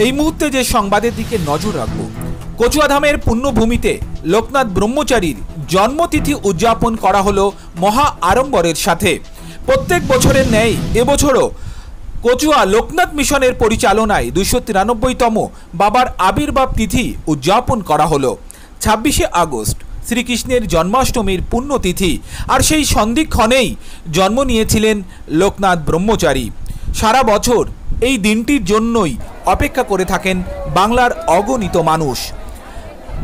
এই মুহূর্তে যে সংবাদের দিকে নজর রাখব, কচুয়াধামের পুণ্যভূমিতে লোকনাথ ব্রহ্মচারীর জন্মতিথি উদযাপন করা হলো মহা আড়ম্বরের সাথে। প্রত্যেক বছরের ন্যায় এবছরও কচুয়া লোকনাথ মিশনের পরিচালনায় 293তম বাবার আবির্ভাব তিথি উদযাপন করা হলো। 26শে আগস্ট শ্রীকৃষ্ণের জন্মাষ্টমীর পুণ্যতিথি, আর সেই সন্ধিক্ষণেই জন্ম নিয়েছিলেন লোকনাথ ব্রহ্মচারী। সারা বছর এই দিনটির জন্যই অপেক্ষা করে থাকেন বাংলার অগণিত মানুষ।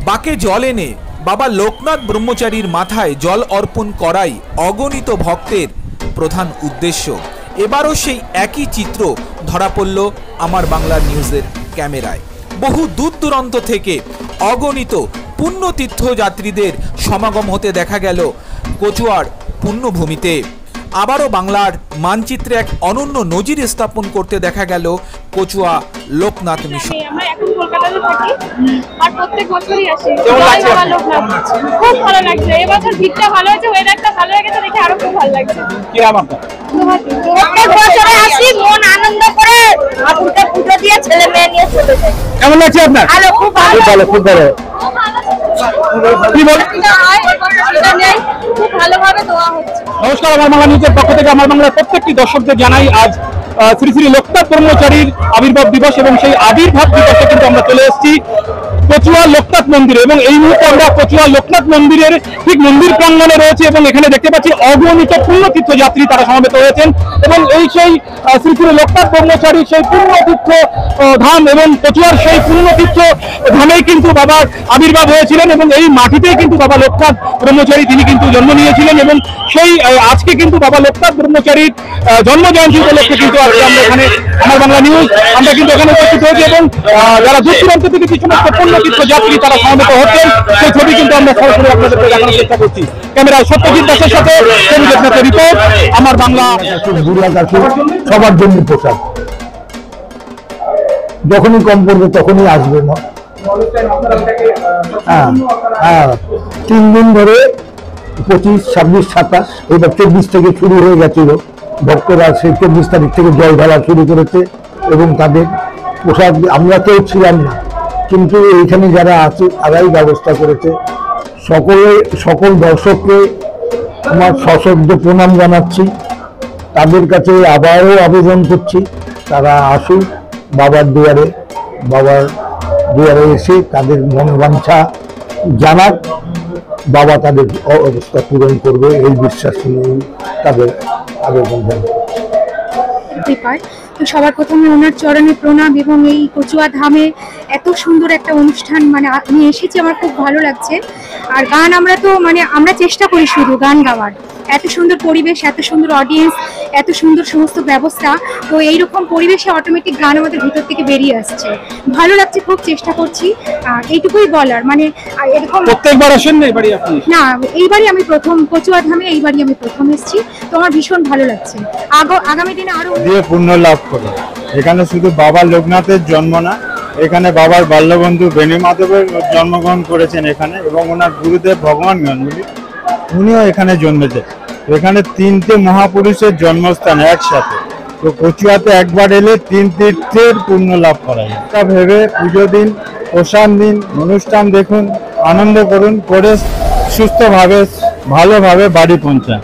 বাকে জল এনে বাবা লোকনাথ ব্রহ্মচারীর মাথায় জল অর্পণ করাই অগণিত ভক্তের প্রধান উদ্দেশ্য। এবারও সেই একই চিত্র ধরা পড়ল আমার বাংলা নিউজের ক্যামেরায়। বহু দূর দূরান্ত থেকে অগণিত পুণ্যতীর্থযাত্রীদের সমাগম হতে দেখা গেল কচুয়ার পুণ্যভূমিতে। আবারও বাংলার মানচিত্রে এক অনন্য নজির স্থাপন করতে দেখা গেল কচুয়া লোকনাথ মিশন। আমরা এখন কলকাতাতে থাকি আর প্রত্যেক বছরই আসি। লোকনাথ খুব ভালো লাগছে, এবছর ভিড়টা ভালো হয়েছে, ওয়েদারটা ভালো হয়ে গেছে, দেখে আরো খুব ভালো লাগছে। কি নাম আপনার? প্রত্যেক বছরে আসি, মন আনন্দ করে ঠাকুরকে পুজো দিয়ে ছেলে মেয়ে নিয়ে চলে যাই। কেমন লাগছে আপনার? ভালো, খুব ভালো, খুব ভালো। কি বলেন? খুব ভালোভাবে দোয়া হচ্ছে। নমস্কার, আমার বাংলা নিউজের পক্ষ থেকে আমার বাংলার প্রত্যেকটি দর্শকদের জানাই আজ শ্রী শ্রী লোকনাথ ব্রহ্মচারীর আবির্ভাব দিবস, এবং সেই আবির্ভাব দিবসে কিন্তু আমরা চলে এসেছি কচুয়া লোকনাথ মন্দিরে, এবং এই মুহূর্তে আমরা কচুয়া লোকনাথ মন্দিরের ঠিক মন্দির প্রাঙ্গণে রয়েছে, এবং এখানে দেখতে পাচ্ছি অগণিত পুণ্যতীর্থযাত্রী তারা সমবেত হয়েছেন, এবং এই সেই শ্রী শ্রী লোকনাথ ব্রহ্মচারীর সেই পুণ্যতীর্থ ধাম এবং কচুয়ার সেই পুণ্যতীর্থ ধামেই কিন্তু বাবার আবির্ভাব হয়েছিলেন, এবং এই মাটিতেই কিন্তু বাবা লোকনাথ ব্রহ্মচারী তিনি কিন্তু জন্ম নিয়েছিলেন, এবং সেই আজকে কিন্তু বাবা লোকনাথ ব্রহ্মচারীর জন্ম জয়ন্তী উপলক্ষে কিন্তু আজকে আমরা এখানে আমার বাংলা নিউজ আমরা কিন্তু এখানে উপস্থিত হয়েছি, এবং যারা দূর দূরান্ত থেকে যে সমস্ত পুণ্যতীর্থযাত্রী তারা সমবেত হচ্ছেন সেই ছবি কিন্তু আমরা সরাসরি আপনাদেরকে দেখানোর চেষ্টা করছি। ক্যামেরায় সত্যজিৎ দাসের সাথে রিপোর্ট, আমার বাংলা। সবার জন্য পোশাক যখনই কম পড়বে তখনই আসবে না। হ্যাঁ, 3 দিন ধরে 25, 26, 27, এবার 24 থেকে শুরু হয়ে গেছিল। ভক্তরা সেই 24 তারিখ থেকে জল ঢালা শুরু করেছে, এবং তাদের পোশাক আমরা কেউ ছিলাম না, কিন্তু এইখানে যারা আছে তারাই ব্যবস্থা করেছে। সকল দর্শককে আমার সশ্রদ্ধ প্রণাম জানাচ্ছি। তাদের কাছে আবারও আবেদন করছি তারা আসুক বাবার দুয়ারে এসে তাদের মনোবাঞ্ছা জানাক, বাবা তাদের অবস্থা পূরণ করবে এই বিশ্বাস নিয়ে তাদের আবেদন জানাই। তো সবার প্রথমে ওনার চরণে প্রণাম, এবং এই কচুয়া ধামে এত সুন্দর একটা অনুষ্ঠান আমি এসেছি, আমার খুব ভালো লাগছে। আর গান আমরা চেষ্টা করি শুধু গান গাওয়ার, এত সুন্দর পরিবেশ, এত সুন্দর অডিয়েন্স, এত সুন্দর সমস্ত ব্যবস্থা, তো এইরকম পরিবেশে অটোমেটিক গান আমাদের ভিতর থেকে বেরিয়ে আসছে, ভালো লাগছে, খুব চেষ্টা করছি। আর এইটুকুই বলার, এরকম প্রত্যেকবার আসেন না? না, এইবারই আমি প্রথম কচুয়া ধামে, এইবারই আমি প্রথম এসেছি, তো আমার ভীষণ ভালো লাগছে। আগামী দিনে আরো পুণ্য লাভ করে। এখানে শুধু বাবা লোকনাথের জন্ম না, এখানে বাবার বাল্যবন্ধু বেণীমাধবের জন্মগ্রহণ করেছেন এখানে, এবং ওনার গুরুদেব ভগবান গাঙ্গুলি উনিও এখানে জন্মেছেন। এখানে 3টে মহাপুরুষের জন্মস্থান একসাথে, তো কচুয়াতে একবার এলে 3 তীর্থের পুণ্য লাভ করা যায়। তা ভেবে পুজো দিন, প্রসাদ দিন, অনুষ্ঠান দেখুন, আনন্দ করুন, করে সুস্থভাবে ভালোভাবে বাড়ি পৌঁছান।